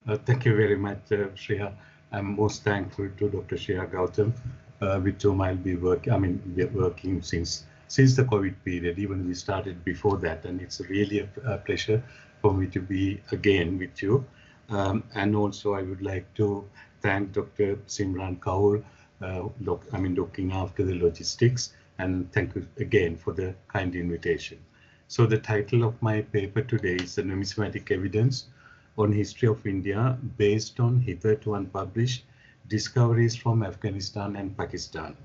Thank you very much, Shreya. I'm most thankful to Dr. Shreya Gautam, with whom I'll be working since the COVID period. Even we started before that, and it's really a pleasure for me to be again with you. And also, I would like to thank Dr. Simran Kaur, looking after the logistics, and thank you again for the kind invitation. So the title of my paper today is the Numismatic Evidence on History of India based on hitherto unpublished discoveries from Afghanistan and Pakistan.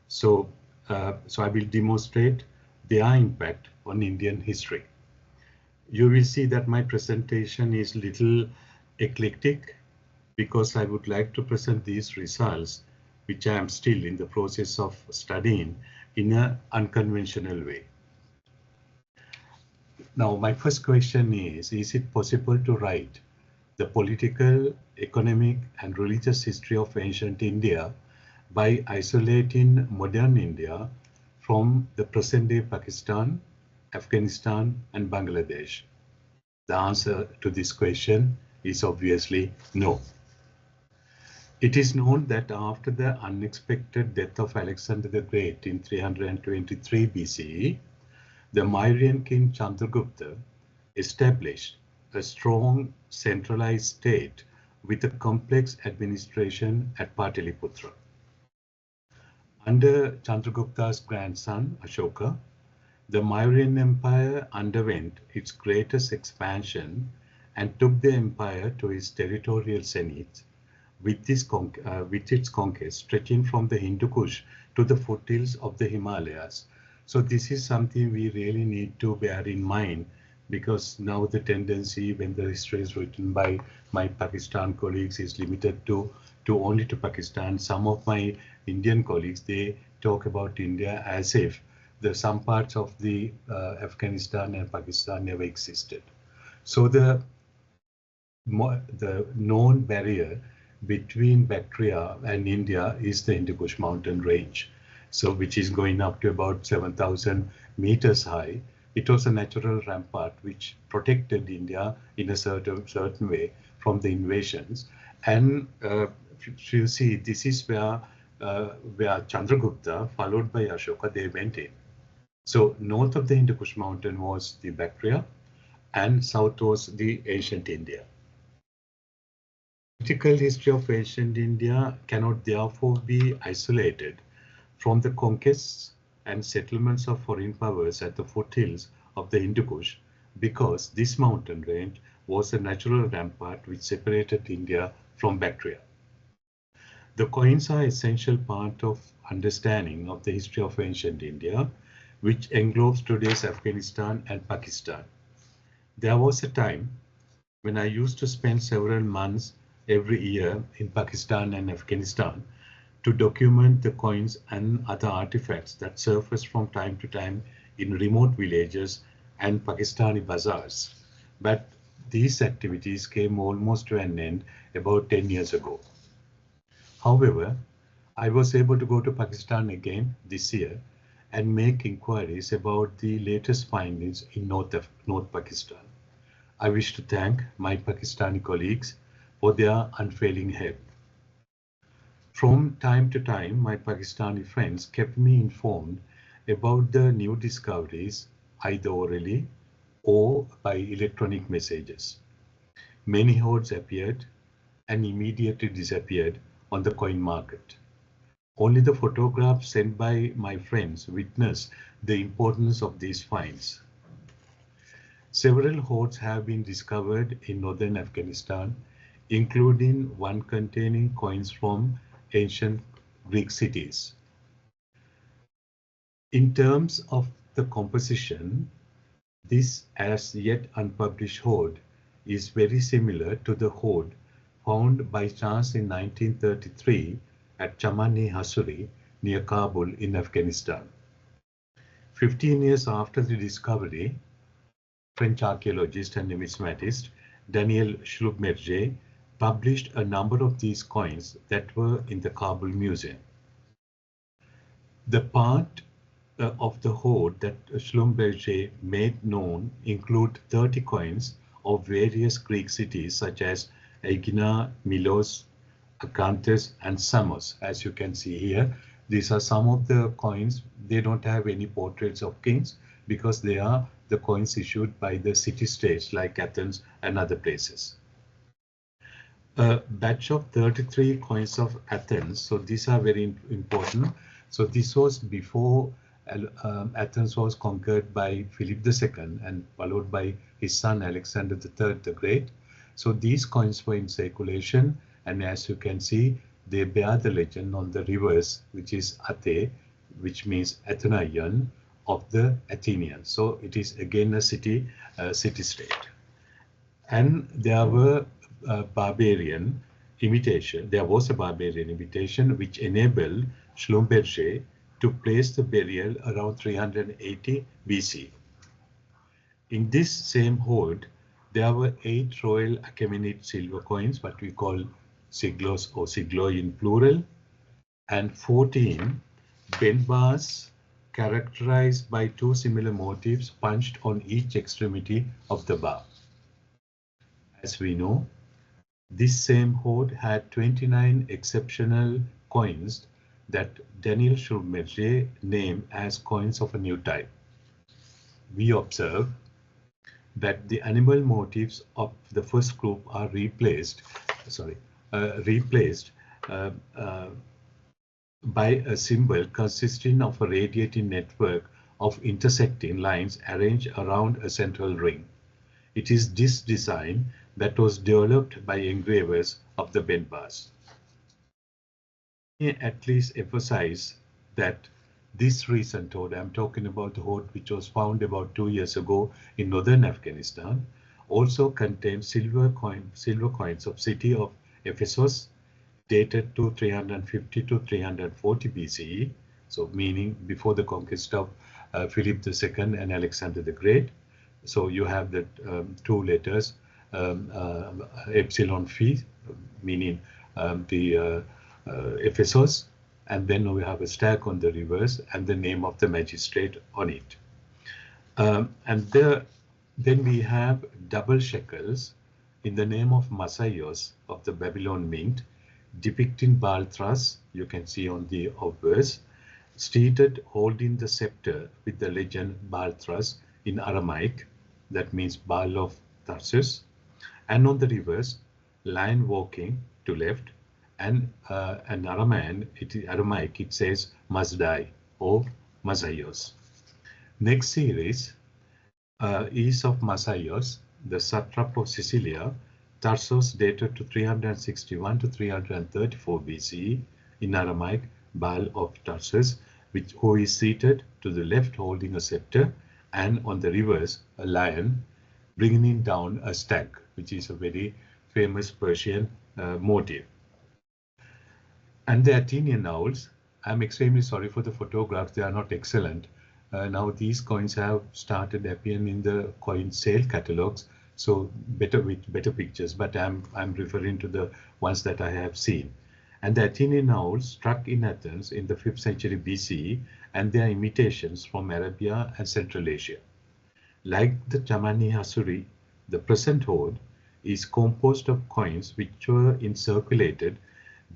So I will demonstrate their impact on Indian history. You will see that my presentation is little eclectic because I would like to present these results, which I am still in the process of studying, in an unconventional way. Now, my first question is it possible to write the political, economic, and religious history of ancient India by isolating modern India from the present-day Pakistan, Afghanistan, and Bangladesh? The answer to this question is obviously no. It is known that after the unexpected death of Alexander the Great in 323 BCE, the Mauryan king Chandragupta established a strong centralized state with a complex administration at Pataliputra. Under Chandragupta's grandson Ashoka, the Mauryan Empire underwent its greatest expansion and took the empire to its territorial zenith, with its conquest stretching from the Hindu Kush to the foothills of the Himalayas. So this is something we really need to bear in mind, because now the tendency when the history is written by my Pakistan colleagues is limited to only to Pakistan. Some of my Indian colleagues, they talk about India as if some parts of the Afghanistan and Pakistan never existed. So the known barrier between Bactria and India is the Hindu Kush mountain range, so which is going up to about 7,000 meters high. It was a natural rampart which protected India in a certain way from the invasions. And you see, this is where Chandragupta, followed by Ashoka, they went in. So north of the Hindu Kush mountain was the Bactria, and south was the ancient India. Political history of ancient India cannot therefore be isolated from the conquests and settlements of foreign powers at the foothills of the Hindu Kush, because this mountain range was a natural rampart which separated India from Bactria. The coins are essential part of understanding of the history of ancient India, which englobes today's Afghanistan and Pakistan. There was a time when I used to spend several months every year in Pakistan and Afghanistan to document the coins and other artifacts that surface from time to time in remote villages and Pakistani bazaars. But these activities came almost to an end about 10 years ago. However, I was able to go to Pakistan again this year and make inquiries about the latest findings in North Pakistan. I wish to thank my Pakistani colleagues for their unfailing help. From time to time, my Pakistani friends kept me informed about the new discoveries, either orally or by electronic messages. Many hoards appeared and immediately disappeared on the coin market. Only the photographs sent by my friends witness the importance of these finds. Several hoards have been discovered in northern Afghanistan, including one containing coins from ancient Greek cities. In terms of the composition, this as yet unpublished hoard is very similar to the hoard found by chance in 1933 at Chaman-e-Hasuri near Kabul in Afghanistan. 15 years after the discovery, French archaeologist and numismatist Daniel Schlumberger published a number of these coins that were in the Kabul Museum. The part of the hoard that Schlumberger made known include 30 coins of various Greek cities such as Aegina, Milos, Acanthus, and Samos. As you can see here, these are some of the coins. They don't have any portraits of kings because they are the coins issued by the city-states like Athens and other places. A batch of 33 coins of Athens. So these are very important. So this was before Athens was conquered by Philip II and followed by his son Alexander III the Great. So these coins were in circulation, and as you can see, they bear the legend on the reverse, which is Ate, which means Athenaion of the Athenians. So it is again a city-state. And there were barbarian imitation. There was a barbarian imitation which enabled Schlumberger to place the burial around 380 BC. In this same hoard, there were 8 Royal Achaemenid silver coins, what we call siglos or sigloi in plural, and 14 bend bars characterized by 2 similar motifs punched on each extremity of the bar. As we know, this same hoard had 29 exceptional coins that Daniel Schlumberger named as coins of a new type. We observe that the animal motifs of the first group are replaced by a symbol consisting of a radiating network of intersecting lines arranged around a central ring. It is this design that was developed by engravers of the bend bars. At least emphasize that this recent hoard, I'm talking about the hoard which was found about 2 years ago in northern Afghanistan, also contains silver coins of city of Ephesus dated to 350 to 340 BCE, so meaning before the conquest of Philip II and Alexander the Great. So you have the 2 letters, epsilon phi, meaning Ephesus, and then we have a stag on the reverse and the name of the magistrate on it. Then we have double shekels in the name of Masaios of the Babylon Mint, depicting Baal Thras, you can see on the obverse, seated holding the scepter with the legend Baal Thras in Aramaic, that means Baal of Tarsus, and on the reverse, lion walking to left, and Aramaic, it says Mazdai or Masaios. Next series is of Masaios, the satrap of Sicilia, Tarsus dated to 361 to 334 BCE, in Aramaic, Baal of Tarsus, who is seated to the left holding a scepter, and on the reverse, a lion bringing down a stag, which is a very famous Persian motif. And the Athenian owls, I'm extremely sorry for the photographs, they are not excellent. Now these coins have started appearing in the coin sale catalogs, so with better pictures, but I'm referring to the ones that I have seen. And the Athenian owls struck in Athens in the 5th century BCE, and their imitations from Arabia and Central Asia. Like the Chamani Hasuri, the present hoard is composed of coins which were circulated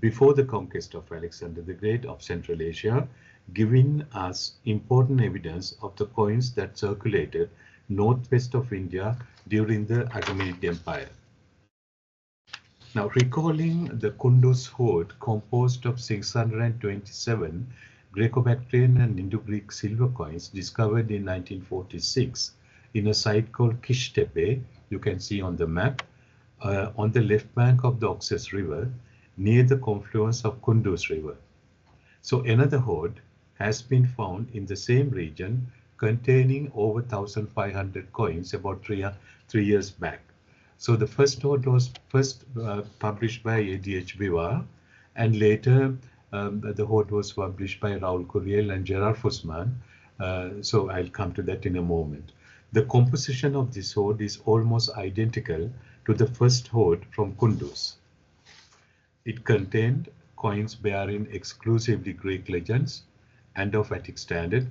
before the conquest of Alexander the Great of Central Asia, giving us important evidence of the coins that circulated northwest of India during the Achaemenid Empire. Now, recalling the Kunduz hoard composed of 627 Greco-Bactrian and Indo-Greek silver coins discovered in 1946 in a site called Kishtepe, you can see on the map, on the left bank of the Oxus River, near the confluence of Kunduz River. So another hoard has been found in the same region containing over 1,500 coins about 3 years back. So the first hoard was first published by A.D.H. Bivar, and later the hoard was published by Raoul Curiel and Gerard Fussman. So I'll come to that in a moment. The composition of this hoard is almost identical to the first hoard from Kunduz. It contained coins bearing exclusively Greek legends and of Attic standard,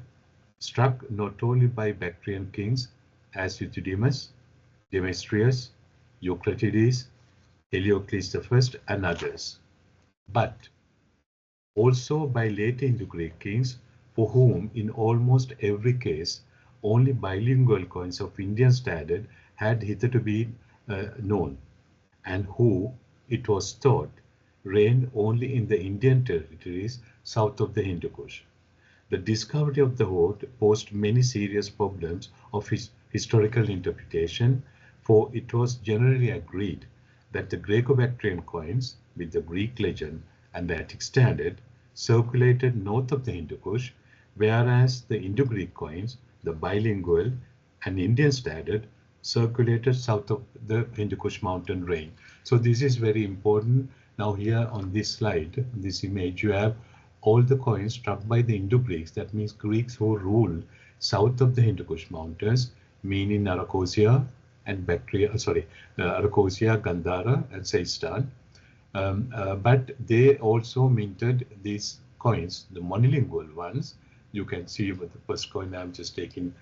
struck not only by Bactrian kings as Euthydemus, Demetrius, Eucratides, Heliocles I, and others, but also by late Indo-Greek kings, for whom in almost every case only bilingual coins of Indian standard had hitherto been known, and who, it was thought, reigned only in the Indian territories south of the Hindu Kush. The discovery of the hoard posed many serious problems of historical interpretation, for it was generally agreed that the Greco-Bactrian coins with the Greek legend and the Attic standard circulated north of the Hindu Kush, whereas the Indo-Greek coins, the bilingual and Indian standard, circulated south of the Hindu Kush mountain range. So this is very important. Now here on this slide, this image, you have all the coins struck by the Indo-Greeks, that means Greeks who ruled south of the Hindu Kush mountains, meaning Arachosia and Bactria, Arachosia, Gandhara, and Seistan. But they also minted these coins, the monolingual ones. You can see with the first coin I'm just taking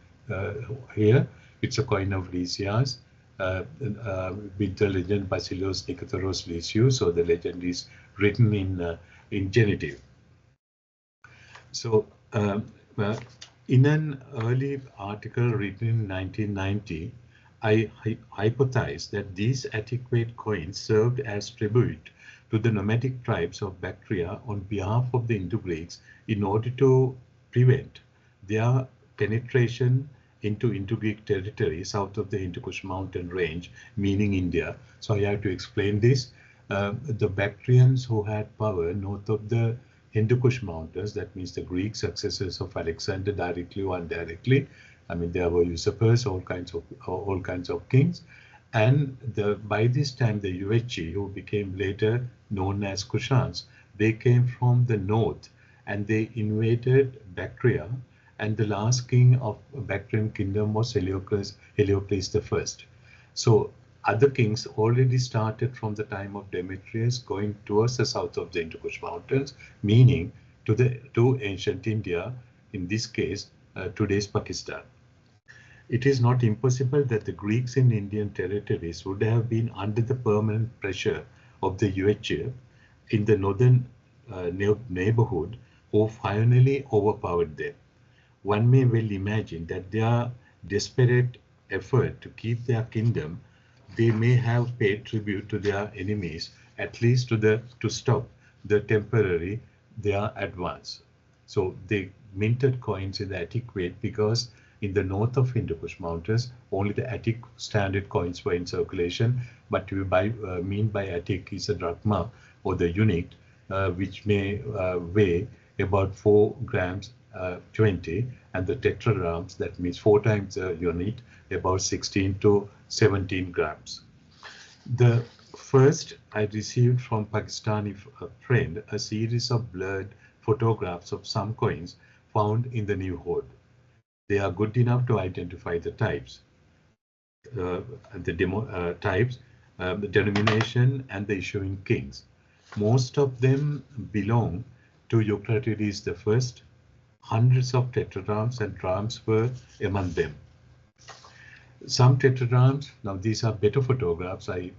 here. It's a coin of Lysias with the legend Basileus Nikothoros Lysiou. So the legend is written in genitive. So in an early article written in 1990, I hypothesized that these Attic-weight coins served as tribute to the nomadic tribes of Bactria on behalf of the Indo-Greeks in order to prevent their penetration into Indo-Greek territory south of the Hindu Kush mountain range, meaning India. So I have to explain this. The Bactrians who had power north of the Hindu Kush mountains, that means the Greek successors of Alexander directly or indirectly. I mean, there were usurpers, all kinds of kings. And by this time, the Yuezhi, who became later known as Kushans, they came from the north and they invaded Bactria. And the last king of Bactrian kingdom was Heliocles I. So other kings already started from the time of Demetrius going towards the south of the Hindu Kush mountains, meaning to ancient India, in this case, today's Pakistan. It is not impossible that the Greeks in Indian territories would have been under the permanent pressure of the Yuezhi in the northern neighborhood, who finally overpowered them. One may well imagine that their desperate effort to keep their kingdom, they may have paid tribute to their enemies, at least to stop the temporary their advance. So they minted coins in the Attic weight because in the north of Hindu Kush mountains, only the Attic standard coins were in circulation. But we mean by Attic is a drachma or the unit, which may weigh about 4 grams 20, and the tetradrachms, that means 4 times a unit, about 16 to 17 grams. The first I received from Pakistani friend a series of blurred photographs of some coins found in the new hoard. They are good enough to identify the types, the denomination, and the issuing kings. Most of them belong to Eucratides I. Hundreds of tetradrachms and drachms were among them. Some tetradrachms, now these are better photographs I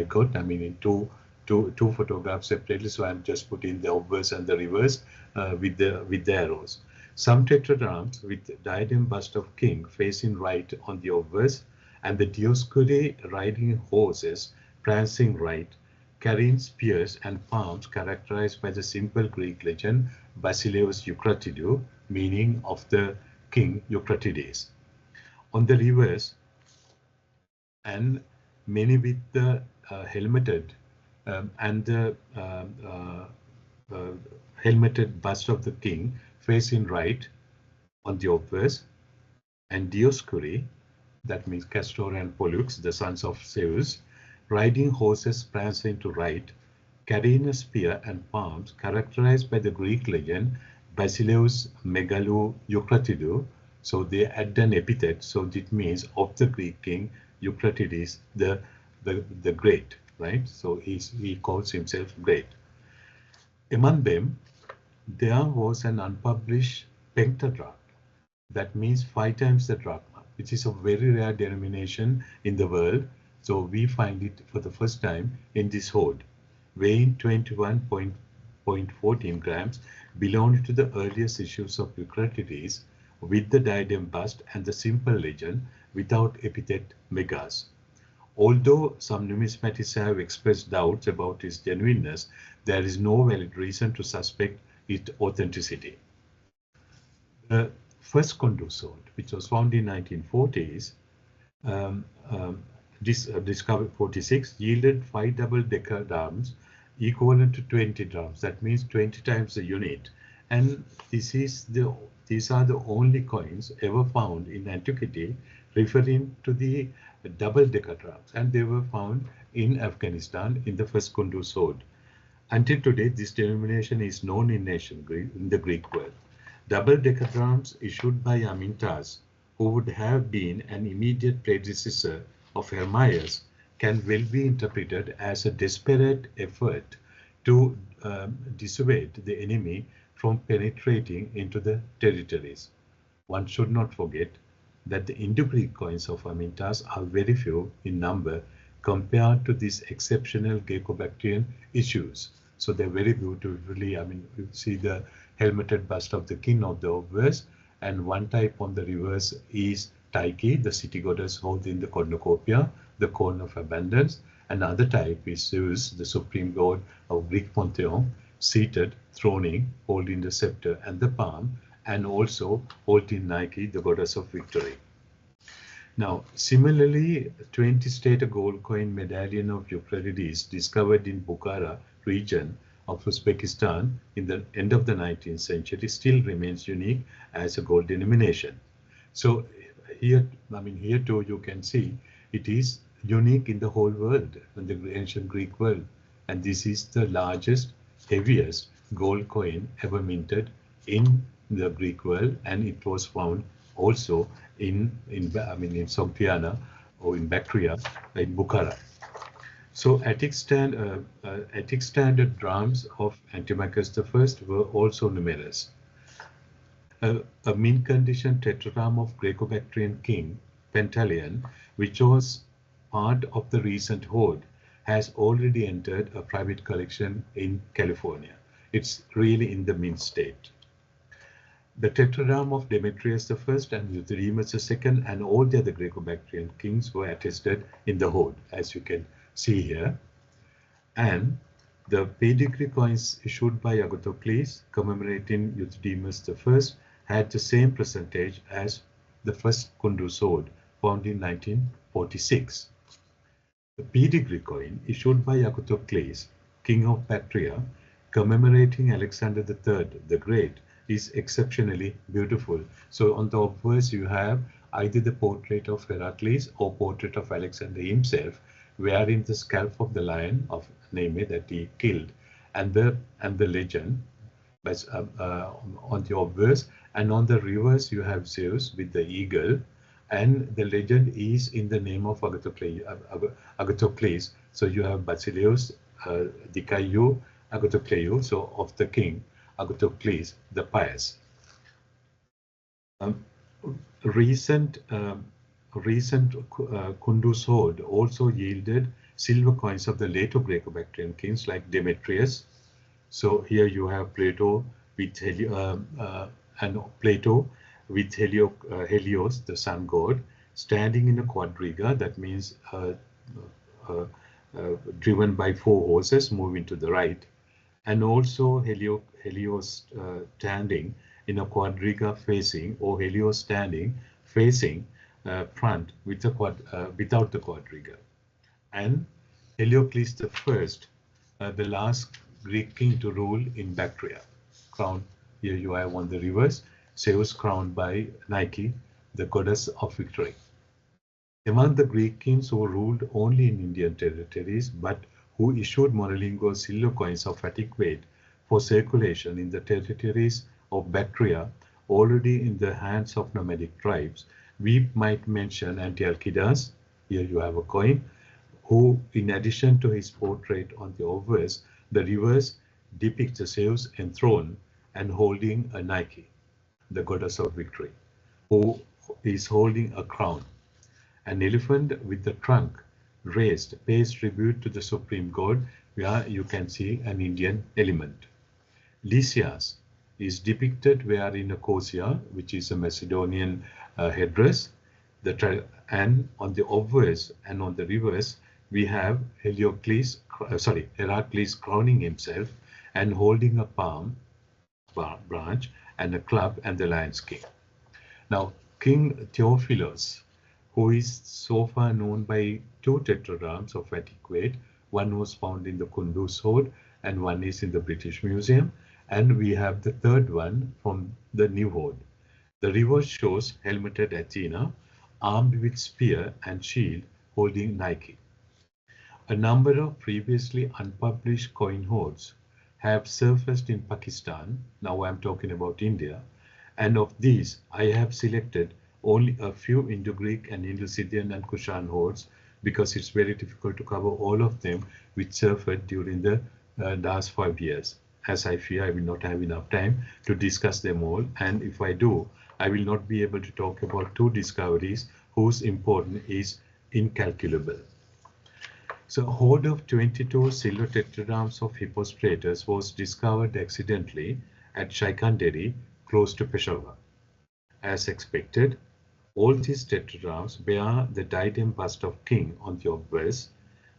got, I mean in two photographs separately, so I'm just putting the obverse and the reverse with the arrows. Some tetradrachms with diadem bust of king facing right on the obverse, and the Dioscuri riding horses prancing right, carrying spears and palms characterized by the simple Greek legend Basileus Eucratidou, meaning of the king Eucratides. On the reverse, and many with the helmeted and the helmeted bust of the king facing right on the obverse, and Dioscuri, that means Castor and Pollux, the sons of Zeus, riding horses prancing to right, carrying a spear and palms characterized by the Greek legend Basileus Megalou Eucratidou. So they add an epithet, so it means of the Greek king Eucratides the great, right? So he calls himself great. Among them, there was an unpublished pentadrach, that means 5 times the drachma, which is a very rare denomination in the world. So we find it for the first time in this hoard, weighing 21.14 grams, belonging to the earliest issues of Eucrates with the diadem bust and the simple legend without epithet megas. Although some numismatists have expressed doubts about its genuineness, there is no valid reason to suspect its authenticity. The first Kundu sword, which was found in 1940s, discovered 46, yielded 5 double-decker drums equivalent to 20 drums. That means 20 times the unit. And these are the only coins ever found in antiquity referring to the double-decker drums, and they were found in Afghanistan in the first Kundu sword. Until today, this denomination is known in the Greek world. Double-decker drums issued by Amintas, who would have been an immediate predecessor of Hermias, can well be interpreted as a desperate effort to dissuade the enemy from penetrating into the territories. One should not forget that the Indo-Greek coins of Amintas are very few in number compared to these exceptional Greco-Bactrian issues. So they're very beautifully, you see the helmeted bust of the king of the obverse, and one type on the reverse is Tyche, the city goddess holding the cornucopia, the cone of abundance. Another type is Zeus, the supreme god of Greek pantheon, seated, throning, holding the scepter and the palm, and also holding Nike, the goddess of victory. Now, similarly, 20-state gold coin medallion of Eucrates discovered in Bukhara region of Uzbekistan in the end of the 19th century still remains unique as a gold denomination. So here too you can see it is unique in the whole world, in the ancient Greek world, and this is the largest, heaviest gold coin ever minted in the Greek world, and it was found also in Sogdiana or in Bactria in Bukhara. So Attic standard drums of Antimachus I were also numerous. A mint condition tetradrachm of Greco-Bactrian king Pantaleon, which was part of the recent hoard, has already entered a private collection in California. It's really in the mint state. The tetradrachm of Demetrius I and Euthydemus II and all the other Greco-Bactrian kings were attested in the hoard, as you can see here. And the pedigree coins issued by Agathocles commemorating Euthydemus I had the same percentage as the first Kundu sword found in 1946. The pedigree coin issued by Agathocles, king of Bactria, commemorating Alexander III the Great, is exceptionally beautiful. So on the obverse you have either the portrait of Heracles or portrait of Alexander himself, wearing the scalp of the lion of Neme that he killed, and the legend on the obverse, and on the reverse you have Zeus with the eagle, and the legend is in the name of Agathocles. So you have Basileus, Dikaiou, Agathocleu, so of the king Agathocles the Pious. Recent Kundu sword also yielded silver coins of the later Greco-Bactrian kings like Demetrius. So here you have Plato with Helios, the sun god, standing in a quadriga. That means driven by 4 horses moving to the right, and also Helios standing in a quadriga facing, or Helios standing facing front with the without the quadriga. And Heliocles I, the last Greek king to rule in Bactria, crowned, here you have on the reverse, Zeus crowned by Nike, the goddess of victory. Among the Greek kings who ruled only in Indian territories, but who issued monolingual silver coins of Attic weight for circulation in the territories of Bactria, already in the hands of nomadic tribes, we might mention Antiochus, here you have a coin, who, in addition to his portrait on the obverse, the reverse depicts Zeus enthroned and holding a Nike, the goddess of victory, who is holding a crown. An elephant with the trunk pays tribute to the supreme god, where you can see an Indian element. Lysias is depicted wearing a cosia, which is a Macedonian headdress. And on the obverse and on the reverse, we have Heracles crowning himself and holding a palm branch and a club and the lion's king. Now, King Theophilus, who is so far known by two tetradrachms of antiquate, one was found in the Kunduz hoard and one is in the British Museum, and we have the third one from the New Hoard. The reverse shows helmeted Athena, armed with spear and shield, holding Nike. A number of previously unpublished coin hoards have surfaced in Pakistan. Now I'm talking about India. And of these, I have selected only a few Indo-Greek and Indo-Scythian and Kushan hoards because it's very difficult to cover all of them which surfaced during the last 5 years. As I fear I will not have enough time to discuss them all, and if I do, I will not be able to talk about two discoveries whose importance is incalculable. So a hoard of 22 silver tetradrachms of Hippostratus was discovered accidentally at Shaikanderi, close to Peshawar. As expected, all these tetradrachms bear the diadem bust of king on the obverse,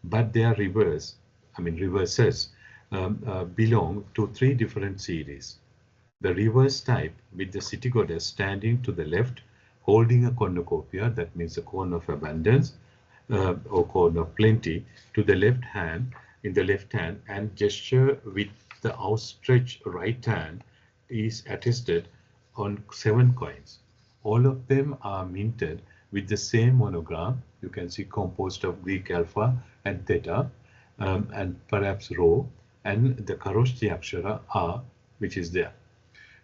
but their reverses belong to three different series. The reverse type with the city goddess standing to the left, holding a cornucopia, that means a corn of abundance or corn of plenty, to the left hand, in the left hand, and gesture with the outstretched right hand is attested on 7 coins. All of them are minted with the same monogram. You can see composed of Greek alpha and theta and perhaps rho, and the Kharoshthi Akshara R, which is there.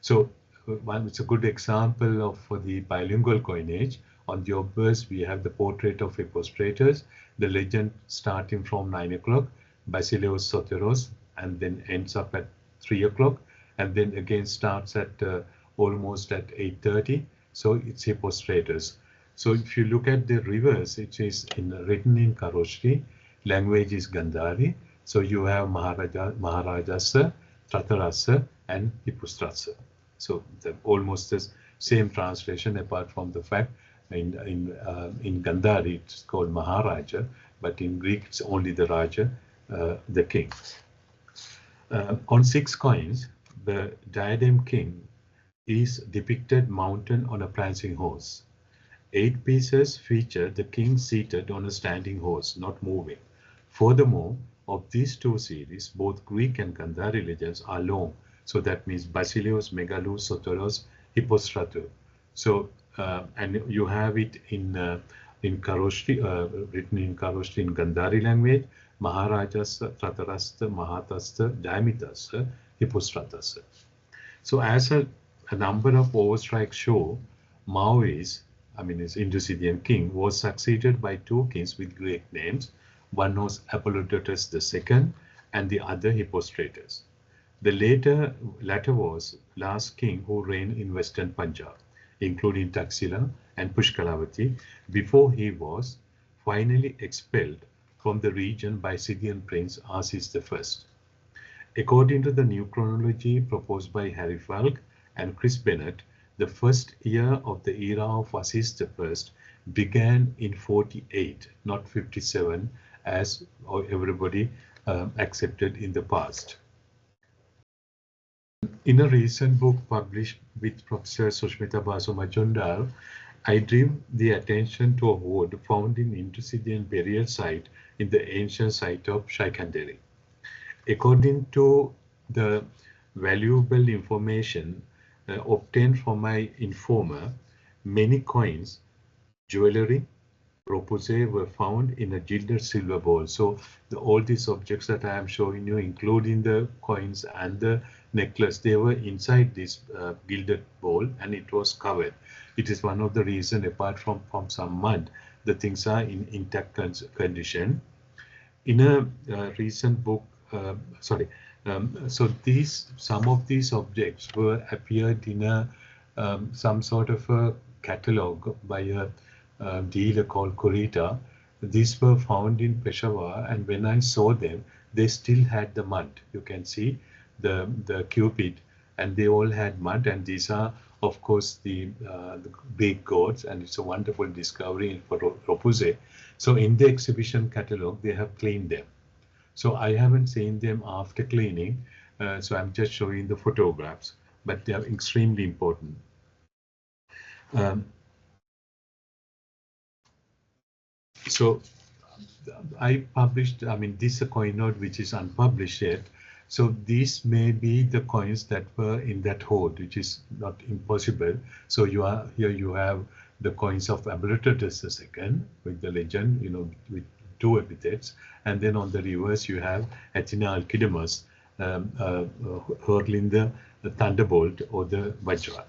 So it's a good example of the bilingual coinage. On the obverse, we have the portrait of Hippostratus, the legend starting from 9 o'clock, Basileus Soteros, and then ends up at 3 o'clock, and then again starts at almost at 8:30. So it's Hippostratus. So if you look at the reverse, it is written in Kharoshthi, language is Gandhari. So you have Maharajasa, Tratarasa, and Hippostrasa. So almost the same translation, apart from the fact in Gandhari it's called Maharaja, but in Greek it's only the Raja, the king. On 6 coins, the diadem king is depicted mounted on a prancing horse. 8 pieces feature the king seated on a standing horse, not moving. Furthermore, of these 2 series, both Greek and Gandhari legends are long. So that means Basileus, Megalus, Soteros, Hippostratus. So and you have it in Kharoshthi, written in Kharoshthi in Gandhari language, Maharajasa, Tratarasta, Mahatasta, Daimitasa, Hippostratus. So as a number of overstrikes show, Maois, his Indo-Scythian king, was succeeded by 2 kings with Greek names. One was Apollodotus II and the other Hippostratus. The latter was last king who reigned in western Punjab, including Taxila and Pushkalavati, before he was finally expelled from the region by Scythian prince Asis I. According to the new chronology proposed by Harry Falk and Chris Bennett, the first year of the era of Asis I began in 48, not 57, as everybody accepted in the past. In a recent book published with Professor Sushmita Basu Majumdar, I drew the attention to a hoard found in Indo-Scythian burial site in the ancient site of Shaikanderi. According to the valuable information obtained from my informer, many coins, jewelry, propose were found in a gilded silver bowl. So all these objects that I am showing you, including the coins and the necklace, they were inside this gilded bowl and it was covered. It is one of the reasons, apart from some mud, the things are in intact condition. In a recent book, so some of these objects were appeared in a some sort of a catalog by a dealer called Kurita, These were found in Peshawar, and when I saw them, they still had the mud. You can see the cupid, and they all had mud, and these are, of course, the Greek gods, and it's a wonderful discovery for Ropuse. So in the exhibition catalog, they have cleaned them. So I haven't seen them after cleaning, so I'm just showing the photographs, but they are extremely important. So I published, I mean, this is a coin note which is unpublished yet. So these may be the coins that were in that hoard, which is not impossible. So you are here, you have the coins of Bopearachchi II with the legend, you know, with two epithets. And then on the reverse, you have Athena Alcidamus hurling the thunderbolt or the Vajra.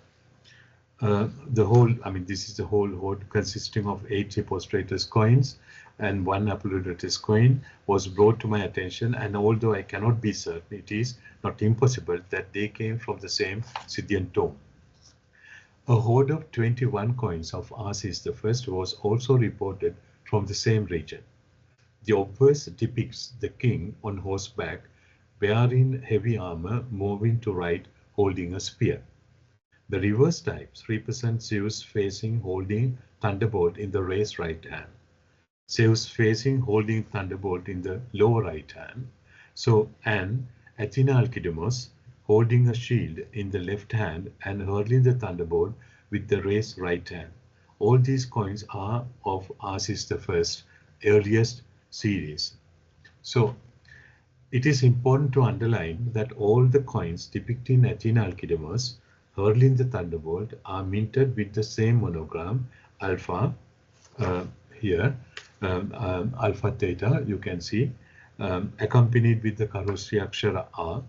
The whole, I mean, this is the whole hoard consisting of 8 Hippostratus coins, and 1 Bopearachchi coin was brought to my attention. And although I cannot be certain, it is not impossible that they came from the same Scythian tomb. A hoard of 21 coins of Asis I was also reported from the same region. The obverse depicts the king on horseback, wearing heavy armor, moving to right, holding a spear. The reverse types represent Zeus facing, holding thunderbolt in the raised right hand. Zeus facing, holding thunderbolt in the lower right hand. So, and Athena Alcidamus holding a shield in the left hand and hurling the thunderbolt with the raised right hand. All these coins are of Asis I, earliest series. So, it is important to underline that all the coins depicting Athena Alcidamus hurling the thunderbolt are minted with the same monogram, alpha, here, alpha theta, you can see, accompanied with the Kharosthi Akshara R,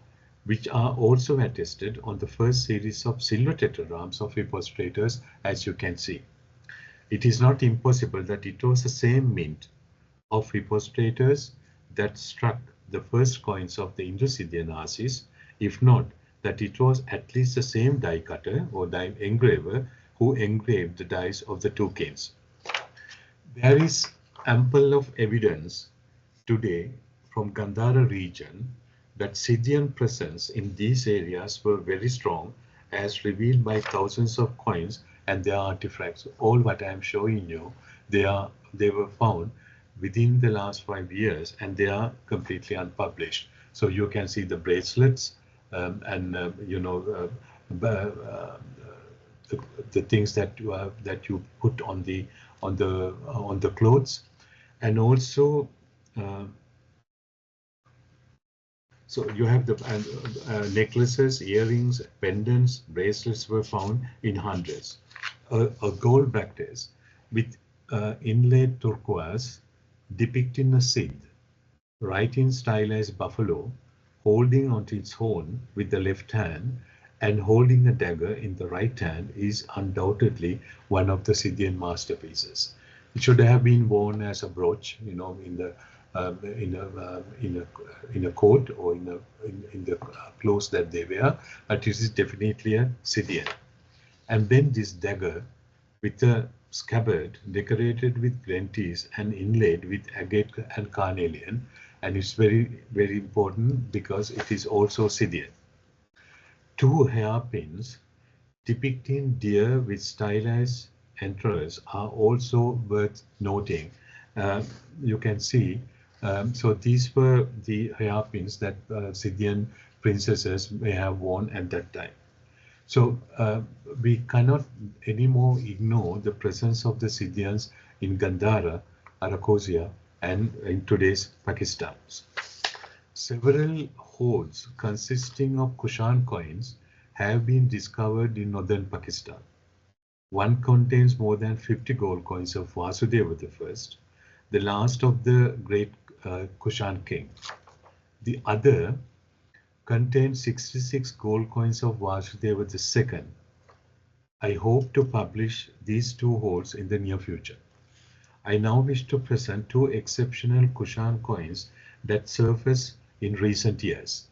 which are also attested on the first series of silver tetradrachms of Hippostratus, as you can see. It is not impossible that it was the same mint of Hippostratus that struck the first coins of the Indo-Scythian Asis, if not that it was at least the same die cutter or die engraver who engraved the dies of the two kings. There is ample of evidence today from Gandhara region that Scythian presence in these areas were very strong, as revealed by thousands of coins and their artifacts. All what I am showing you, they were found within the last 5 years, and they are completely unpublished. So you can see the bracelets, you know, the things that you put on the clothes, and also so you have the necklaces, earrings, pendants, bracelets were found in hundreds. A gold backtest with inlaid turquoise depicting a Scythe, writing stylized buffalo, holding onto its horn with the left hand and holding a dagger in the right hand is undoubtedly one of the Scythian masterpieces. It should have been worn as a brooch, you know, in a coat or in the clothes that they wear, but this is definitely a Scythian. And then this dagger with a scabbard decorated with grantees and inlaid with agate and carnelian, and it's very, very important because it is also Scythian. 2 hairpins depicting deer with stylized antlers are also worth noting. You can see, so these were the hairpins that Scythian princesses may have worn at that time. So we cannot anymore ignore the presence of the Scythians in Gandhara, Arachosia, and in today's Pakistan. Several hoards consisting of Kushan coins have been discovered in northern Pakistan. One contains more than 50 gold coins of Vasudeva I, the last of the great Kushan king. The other contains 66 gold coins of Vasudeva II. I hope to publish these 2 hoards in the near future. I now wish to present 2 exceptional Kushan coins that surface in recent years.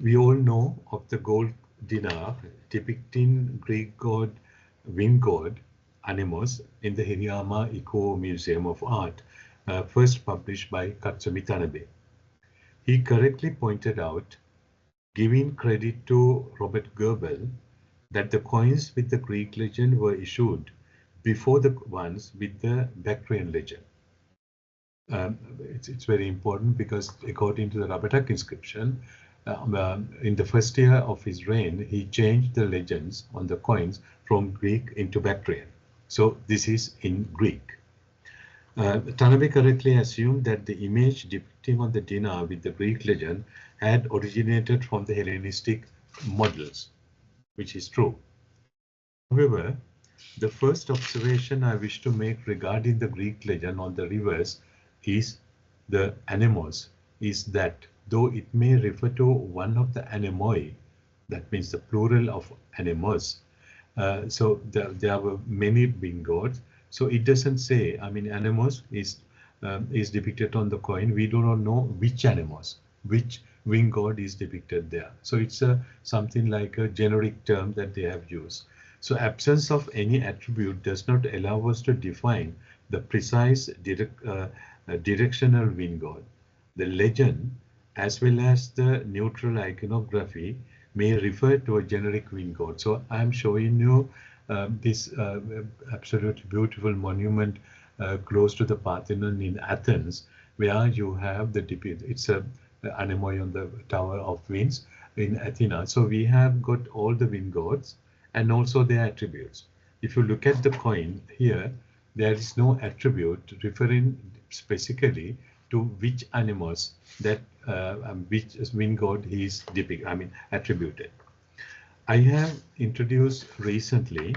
We all know of the gold dinar depicting Greek god, wind god, animals in the Hirayama Eco Museum of Art, first published by Katsumi Tanabe. He correctly pointed out, giving credit to Robert Goebel, that the coins with the Greek legend were issued before the ones with the Bactrian legend. It's very important because according to the Rabatak inscription, in the first year of his reign, he changed the legends on the coins from Greek into Bactrian. So this is in Greek. Tanabe correctly assumed that the image depicting on the dinar with the Greek legend had originated from the Hellenistic models, which is true. However, the first observation I wish to make regarding the Greek legend on the reverse is the anemos, is that though it may refer to one of the anemoi, that means the plural of anemos, so there were many winged gods. So it doesn't say, I mean, anemos is depicted on the coin. We do not know which anemos, which winged god is depicted there. So it's something like a generic term that they have used. So absence of any attribute does not allow us to define the precise directional winged god. The legend, as well as the neutral iconography, may refer to a generic winged god. So I'm showing you this absolutely beautiful monument close to the Parthenon in Athens, where you have the depict. It's a anemoi on the Tower of Winds in Athena. So we have got all the wind gods and also their attributes. If you look at the coin here, there is no attribute referring specifically to which animals that which wind god is attributed. I have introduced recently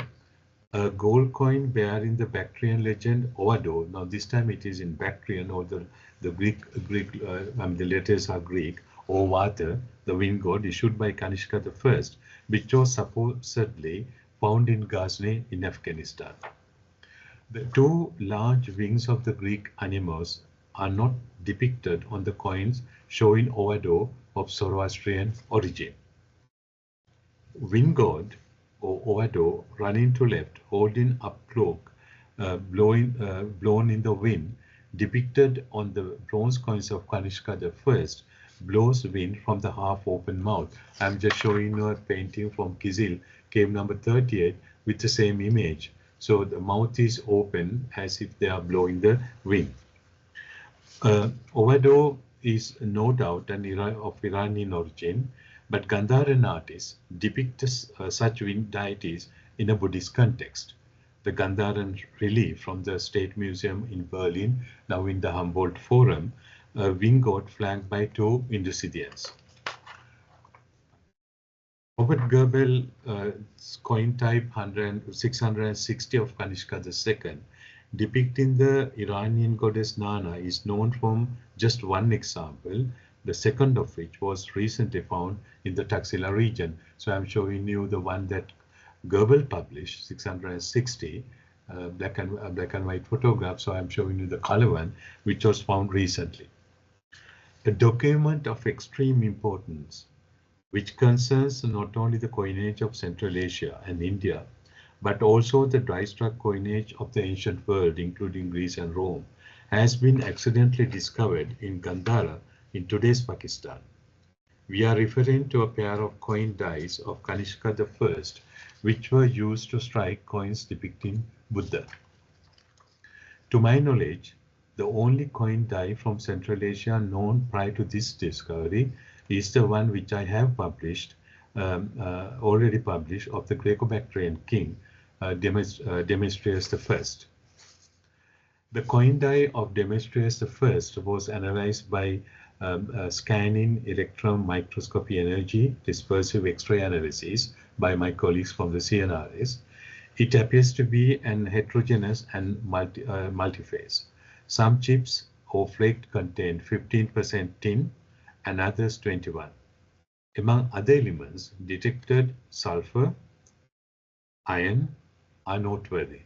a gold coin bearing the Bactrian legend Ovado. Now this time it is in Bactrian, or the Greek the letters are Greek. Ovata, the wind god, issued by Kanishka I, which was supposedly found in Ghazni in Afghanistan. The two large wings of the Greek animals are not depicted on the coins showing Ovado of Zoroastrian origin. Wind god or Ovado running to left, holding up cloak, blown in the wind, depicted on the bronze coins of Kanishka I, blows wind from the half-open mouth. I'm just showing you a painting from Kizil, cave number 38, with the same image. So the mouth is open as if they are blowing the wind. Ovado is no doubt of Iranian origin, but Gandharan artists depict such wind deities in a Buddhist context. The Gandharan relief from the State Museum in Berlin, now in the Humboldt Forum, a winged god flanked by two Indicidians. Robert Goebel coin type 660 of Kanishka II, depicting the Iranian goddess Nana, is known from just one example, the second of which was recently found in the Taxila region. So I'm showing you the one that Goebel published, 660, black and white photograph. So I'm showing you the color one, which was found recently. A document of extreme importance, which concerns not only the coinage of Central Asia and India, but also the dry-struck coinage of the ancient world, including Greece and Rome, has been accidentally discovered in Gandhara in today's Pakistan. We are referring to a pair of coin dies of Kanishka I, which were used to strike coins depicting Buddha. To my knowledge, the only coin die from Central Asia known prior to this discovery is the one which I have published, already published, of the Greco-Bactrian king, Demetrius I. The coin die of Demetrius I was analyzed by scanning electron microscopy energy dispersive X-ray analysis by my colleagues from the CNRS. It appears to be an heterogeneous and multiphase. Some chips or flaked contain 15% tin and others 21. Among other elements detected, sulfur, iron are noteworthy.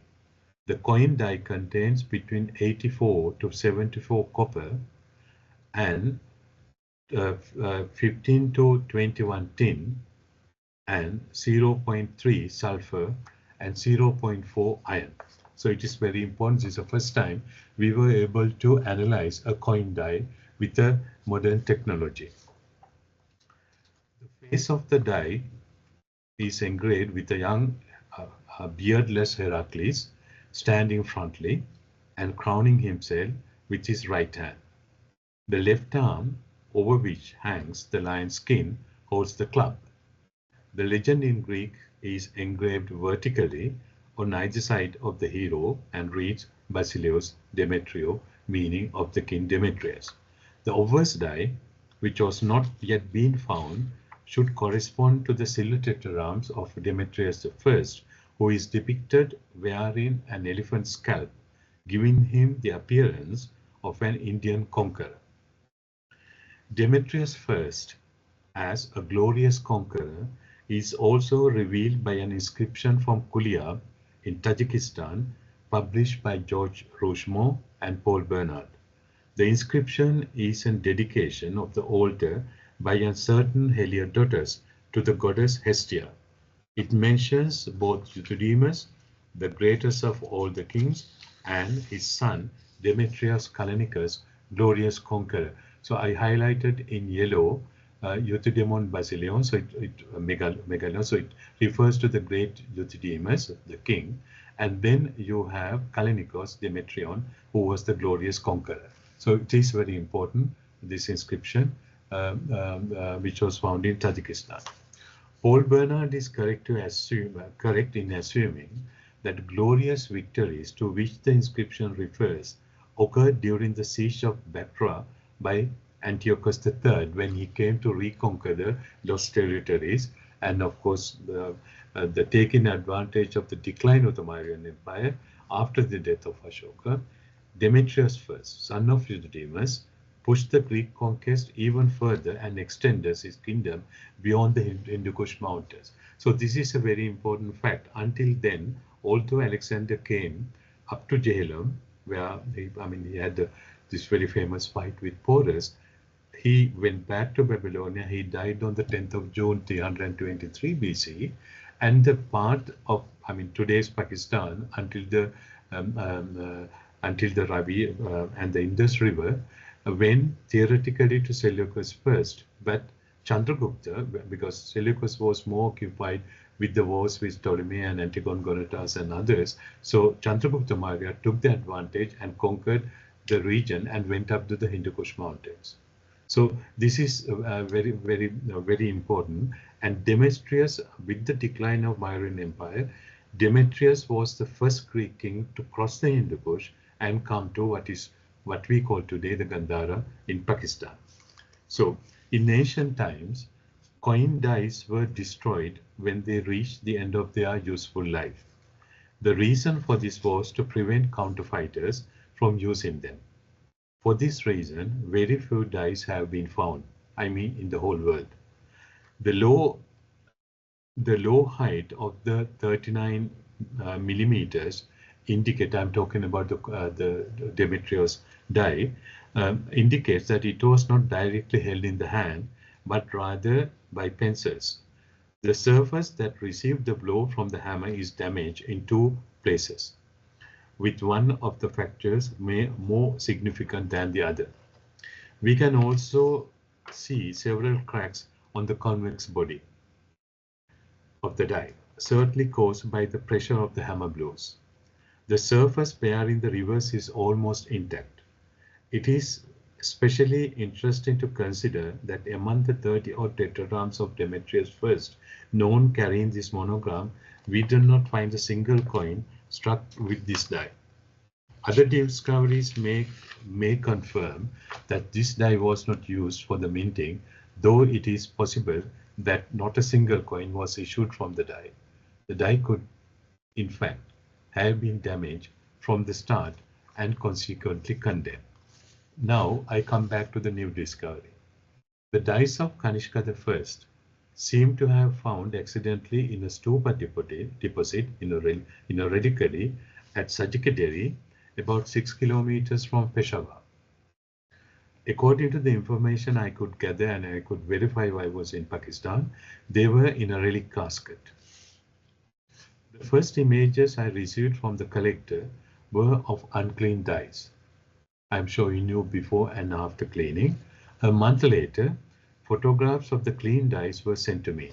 The coin die contains between 84 to 74 copper and 15 to 21 tin and 0.3 sulfur and 0.4 iron. So it is very important. This is the first time we were able to analyze a coin die with a modern technology. The face of the die is engraved with a young beardless Heracles standing frontally and crowning himself with his right hand. The left arm, over which hangs the lion's skin, holds the club. The legend in Greek is engraved vertically on either side of the hero and reads Basileus Demetrio, meaning of the king Demetrius. The obverse die, which was not yet been found, should correspond to the silhouetted arms of Demetrius I, who is depicted wearing an elephant scalp, giving him the appearance of an Indian conqueror. Demetrius I, as a glorious conqueror, is also revealed by an inscription from Kuliab in Tajikistan, published by George Rochemont and Paul Bernard. The inscription is a dedication of the altar by uncertain Heliodotus to the goddess Hestia. It mentions both Euthydemus, the greatest of all the kings, and his son Demetrius Callinicus, glorious conqueror. So I highlighted in yellow Euthydemus Basileon, so Megalon, so it refers to the great Euthydemus, the king, and then you have Callinicus Demetrion, who was the glorious conqueror. So it is very important, this inscription, which was found in Tajikistan. Paul Bernard is correct in assuming that glorious victories to which the inscription refers occurred during the siege of Bactra by Antiochus III, when he came to reconquer the lost territories, and of course the taking advantage of the decline of the Mauryan Empire after the death of Ashoka. Demetrius I, son of Euthydemus, pushed the Greek conquest even further and extended his kingdom beyond the Hindu Kush mountains. So this is a very important fact. Until then, although Alexander came up to Jerusalem, where he had this very famous fight with Porus, he went back to Babylonia. He died on the 10th of June 323 BC, and the part of today's Pakistan until the Ravi and the Indus River went theoretically to Seleucus first, but Chandragupta, because Seleucus was more occupied with the wars with Ptolemy and Antigonatas and others, so Chandragupta Maurya took the advantage and conquered the region and went up to the Hindu Kush mountains. So this is very important. And Demetrius, with the decline of Mauryan Empire, Demetrius was the first Greek king to cross the Hindu Kush and come to what we call today the Gandhara in Pakistan. So in ancient times, coin dies were destroyed when they reached the end of their useful life. The reason for this was to prevent counterfeiters from using them. For this reason, very few dies have been found, in the whole world. The low height of the 39 millimeters indicate, I'm talking about the Demetrius die, indicates that it was not directly held in the hand, but rather by pincers. The surface that received the blow from the hammer is damaged in two places, with one of the fractures more significant than the other. We can also see several cracks on the convex body of the die, certainly caused by the pressure of the hammer blows. The surface bearing the reverse is almost intact. It is especially interesting to consider that among the 30-odd tetradrachms of Demetrius I known carrying this monogram, we do not find a single coin struck with this die. Other discoveries may confirm that this die was not used for the minting, though it is possible that not a single coin was issued from the die. The die could, in fact, have been damaged from the start and consequently condemned. Now I come back to the new discovery. The dice of Kanishka I seem to have found accidentally in a stupa deposit in a reliquary at Sajikaderi, about 6 kilometers from Peshawar. According to the information I could gather and I could verify while I was in Pakistan, they were in a relic casket. The first images I received from the collector were of unclean dice. I'm showing you before and after cleaning. A month later, photographs of the clean dice were sent to me.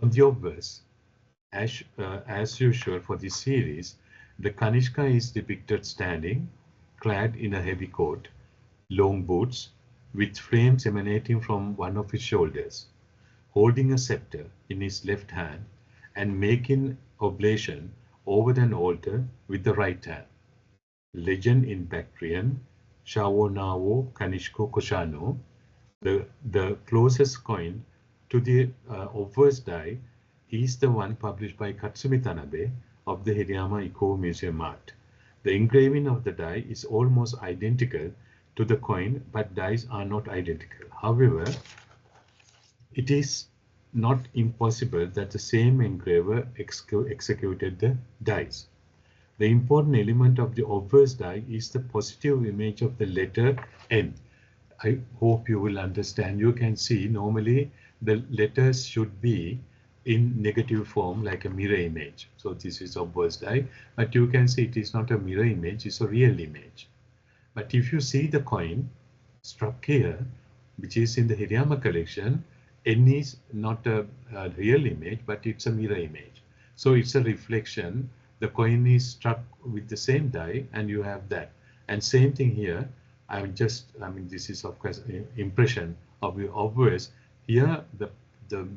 On the obverse, as usual for this series, the Kanishka is depicted standing, clad in a heavy coat, long boots, with flames emanating from one of his shoulders, holding a scepter in his left hand and making oblation over an altar with the right hand. Legend in Bactrian, Shavo Navo Kanishko Koshano, the closest coin to the obverse die is the one published by Katsumi Tanabe of the Hirayama Iko Museum Art. The engraving of the die is almost identical to the coin, but dies are not identical. However, it is not impossible that the same engraver executed the dies. The important element of the obverse die is the positive image of the letter N. I hope you will understand. You can see normally the letters should be in negative form like a mirror image. So this is obverse die, but you can see it is not a mirror image, it's a real image. But if you see the coin struck here, which is in the Hirayama collection, N is not a real image, but it's a mirror image. So it's a reflection. The coin is struck with the same die and you have that. And same thing here. This is of course impression of the obverse. Here, the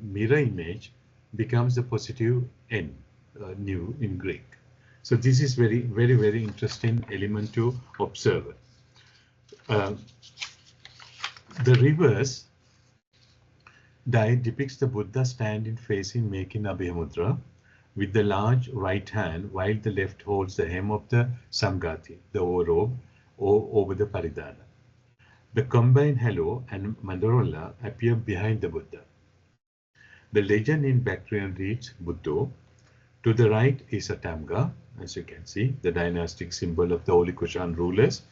mirror image becomes the positive N, new in Greek. So this is very, very, very interesting element to observe. The reverse die depicts the Buddha standing facing making Abhaya Mudra with the large right hand while the left holds the hem of the Samgati, the overrobe, over the Paridana. The combined halo and mandorla appear behind the Buddha. The legend in Bactrian reads Buddho. To the right is a Tamga, as you can see, the dynastic symbol of the Holy Kushan rulers.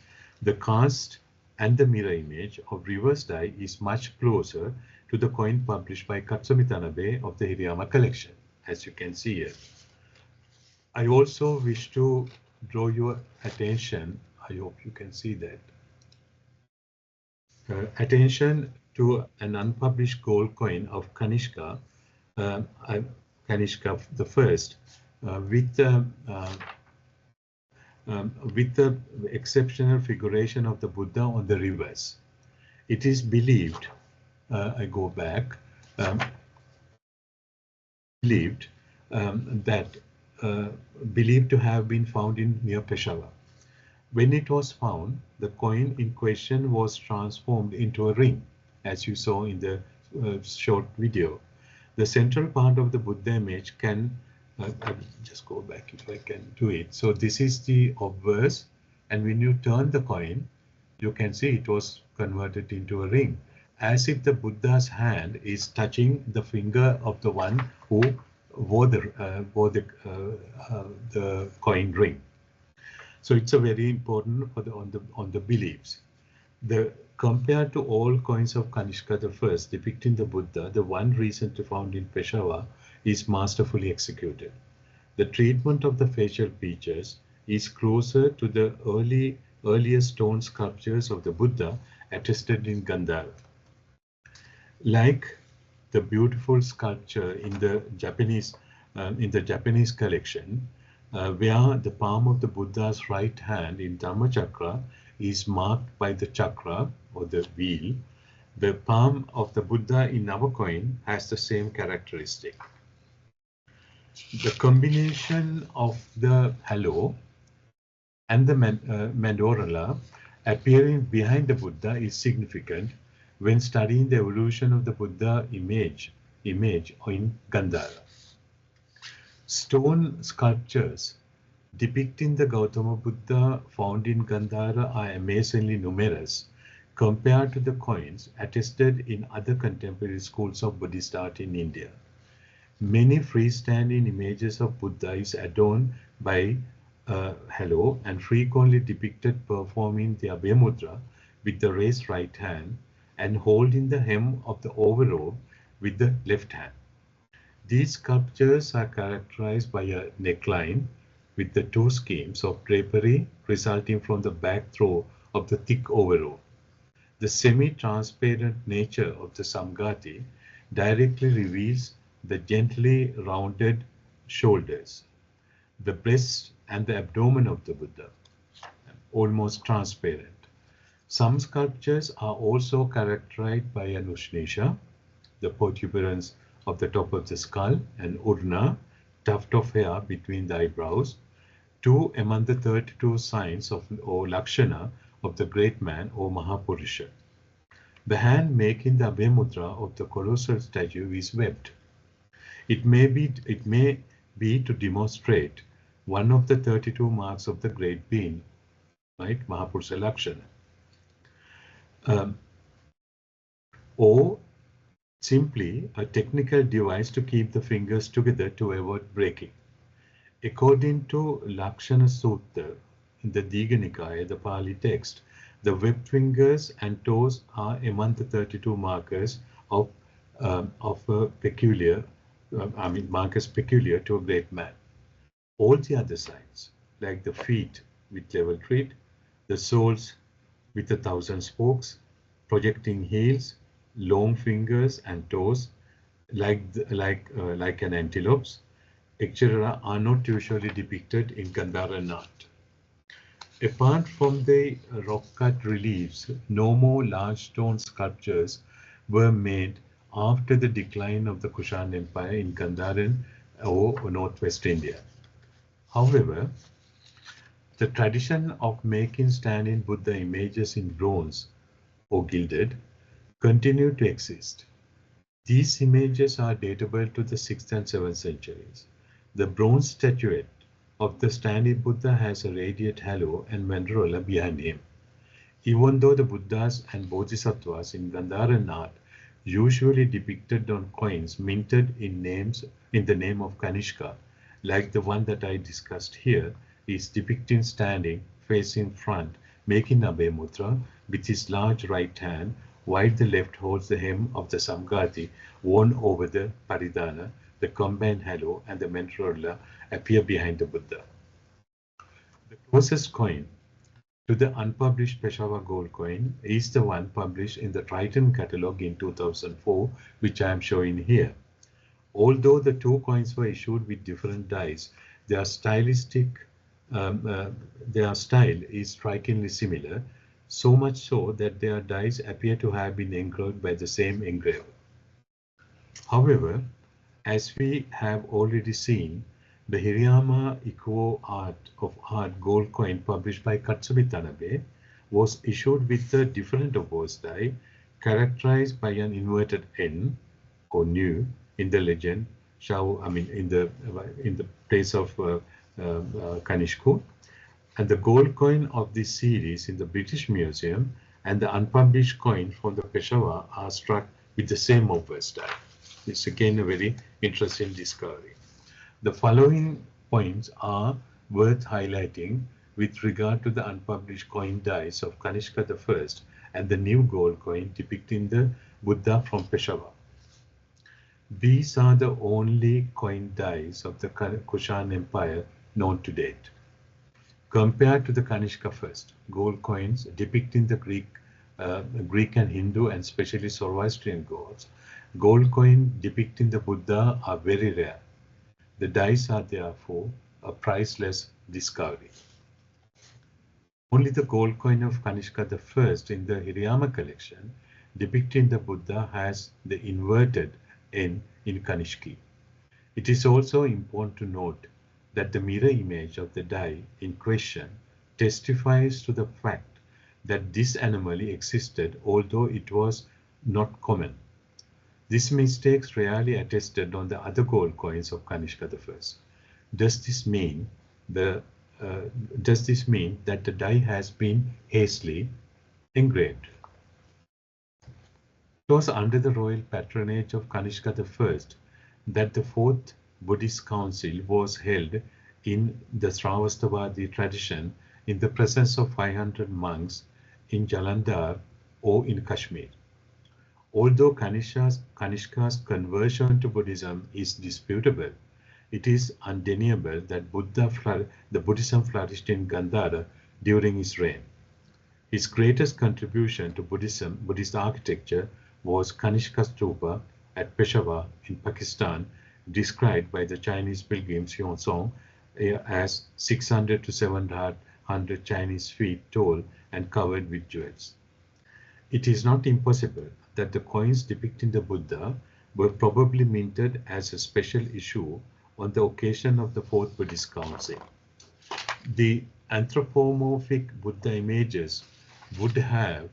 The cast and the mirror image of reverse die is much closer to the coin published by Katsumi Tanabe of the Hirayama collection, as you can see here. I also wish to draw your attention, I hope you can see that, attention to an unpublished gold coin of Kanishka, Kanishka the first, with the exceptional figuration of the Buddha on the reverse. It is believed, I go back, believed to have been found in near Peshawar. When it was found, the coin in question was transformed into a ring, as you saw in the short video. The central part of the Buddha image can, I'll just go back if I can do it. So this is the obverse, and when you turn the coin, you can see it was converted into a ring, as if the Buddha's hand is touching the finger of the one who wore the coin ring. So it's a very important for on the beliefs. Compared to all coins of Kanishka I depicting the Buddha, the one recently found in Peshawar is masterfully executed. The treatment of the facial features is closer to the earlier stone sculptures of the Buddha attested in Gandhara. Like the beautiful sculpture in the Japanese collection, where the palm of the Buddha's right hand in Dhammachakra is marked by the chakra or the wheel, the palm of the Buddha in our coin has the same characteristic. The combination of the halo and the mandorla appearing behind the Buddha is significant when studying the evolution of the Buddha image in Gandhara. Stone sculptures depicting the Gautama Buddha found in Gandhara are amazingly numerous compared to the coins attested in other contemporary schools of Buddhist art in India. Many freestanding images of Buddha is adorned by halo and frequently depicted performing the Abhaya Mudra with the raised right hand and holding the hem of the overrobe with the left hand. These sculptures are characterized by a neckline with the two schemes of drapery resulting from the back throw of the thick overall. The semi-transparent nature of the Samgati directly reveals the gently rounded shoulders, the breast and the abdomen of the Buddha, almost transparent. Some sculptures are also characterized by a Nushnisha, the protuberance of the top of the skull, and Urna, tuft of hair between the eyebrows, two among the 32 signs of or Lakshana of the great man or Mahapurusha. The hand making the Abhay Mudra of the colossal statue is webbed. It may be to demonstrate one of the 32 marks of the great being, right, Mahapurusha Lakshana. Or simply a technical device to keep the fingers together to avoid breaking. According to Lakshana Sutta in the Diga Nikaya, the Pali text, the webbed fingers and toes are among the 32 markers of a peculiar, markers peculiar to a great man. All the other signs, like the feet with level tread, the soles with 1,000 spokes, projecting heels, long fingers and toes, like an antelope's, etc., are not usually depicted in Gandharan art. Apart from the rock-cut reliefs, no more large stone sculptures were made after the decline of the Kushan Empire in Gandharan or northwest India. However, the tradition of making standing Buddha images in bronze or gilded continued to exist. These images are datable to the 6th and 7th centuries. The bronze statuette of the standing Buddha has a radiant halo and mandorla behind him. Even though the Buddhas and Bodhisattvas in Gandharan art usually depicted on coins minted in the name of Kanishka, like the one that I discussed here, is depicted standing, facing front, making Abhay Mudra with his large right hand, while the left holds the hem of the Samgati worn over the Paridhana. The combined halo and the mandorla appear behind the Buddha. The closest coin to the unpublished Peshawar gold coin is the one published in the Triton catalogue in 2004, which I am showing here. Although the two coins were issued with different dies, their style is strikingly similar, so much so that their dies appear to have been engraved by the same engraver. However, as we have already seen, the Hirayama Ikuo art gold coin published by Katsumi Tanabe was issued with a different opposed die, characterized by an inverted N or nu in the legend, in the place of Kanishku, and the gold coin of this series in the British Museum and the unpublished coin from the Peshawar are struck with the same opposed die. It's again a very interesting discovery. The following points are worth highlighting with regard to the unpublished coin dies of Kanishka I and the new gold coin depicting the Buddha from Peshawar. These are the only coin dies of the Kushan Empire known to date. Compared to the Kanishka I, gold coins depicting the Greek and Hindu and especially Zoroastrian gods, gold coin depicting the Buddha are very rare. The dies are therefore a priceless discovery. Only the gold coin of Kanishka I in the Hirayama collection depicting the Buddha has the inverted N in Kanishki. It is also important to note that the mirror image of the die in question testifies to the fact that this anomaly existed, although it was not common. This mistake is rarely attested on the other gold coins of Kanishka I. Does this mean that the die has been hastily engraved? It was under the royal patronage of Kanishka I that the Fourth Buddhist Council was held in the Sravastivadi tradition in the presence of 500 monks in Jalandhar or in Kashmir. Although Kanishka's conversion to Buddhism is disputable, it is undeniable that the Buddhism flourished in Gandhara during his reign. His greatest contribution to Buddhist architecture was Kanishka Stupa at Peshawar in Pakistan, described by the Chinese pilgrim Xuanzong as 600 to 700 Chinese feet tall and covered with jewels. It is not impossible that the coins depicting the Buddha were probably minted as a special issue on the occasion of the Fourth Buddhist Council. The anthropomorphic Buddha images would have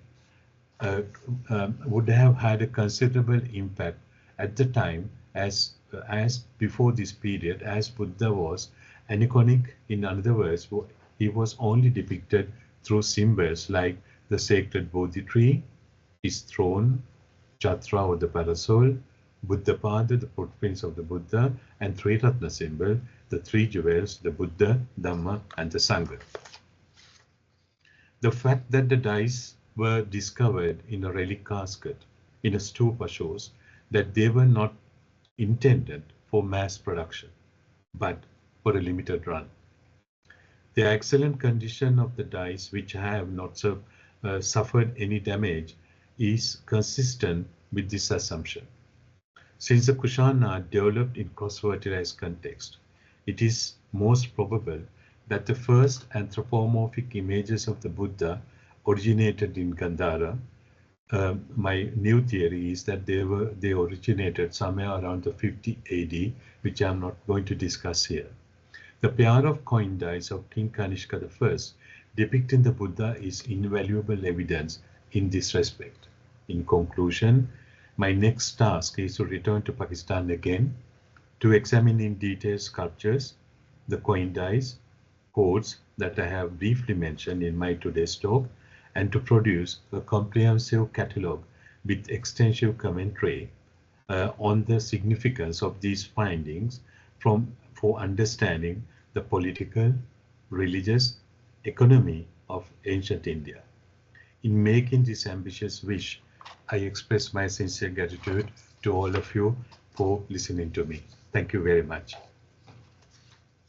had a considerable impact at the time as before this period, as Buddha was aniconic. In other words, he was only depicted through symbols like the sacred Bodhi tree, his throne, Chatra or the parasol, Buddhapada, the footprints of the Buddha, and three Ratna symbol, the three jewels, the Buddha, Dhamma, and the Sangha. The fact that the dice were discovered in a relic casket in a stupa shows that they were not intended for mass production, but for a limited run. The excellent condition of the dice, which have not suffered any damage, is consistent with this assumption. Since the Kushana developed in cross-fertilized context, it is most probable that the first anthropomorphic images of the Buddha originated in Gandhara. My new theory is that they originated somewhere around the 50 AD, which I'm not going to discuss here. The pair of coin dice of King Kanishka I depicting the Buddha is invaluable evidence in this respect. In conclusion, my next task is to return to Pakistan again to examine in detail sculptures, the coin dice, codes that I have briefly mentioned in my today's talk, and to produce a comprehensive catalogue with extensive commentary on the significance of these findings for understanding the political, religious, economy of ancient India. In making this ambitious wish, I express my sincere gratitude to all of you for listening to me. Thank you very much.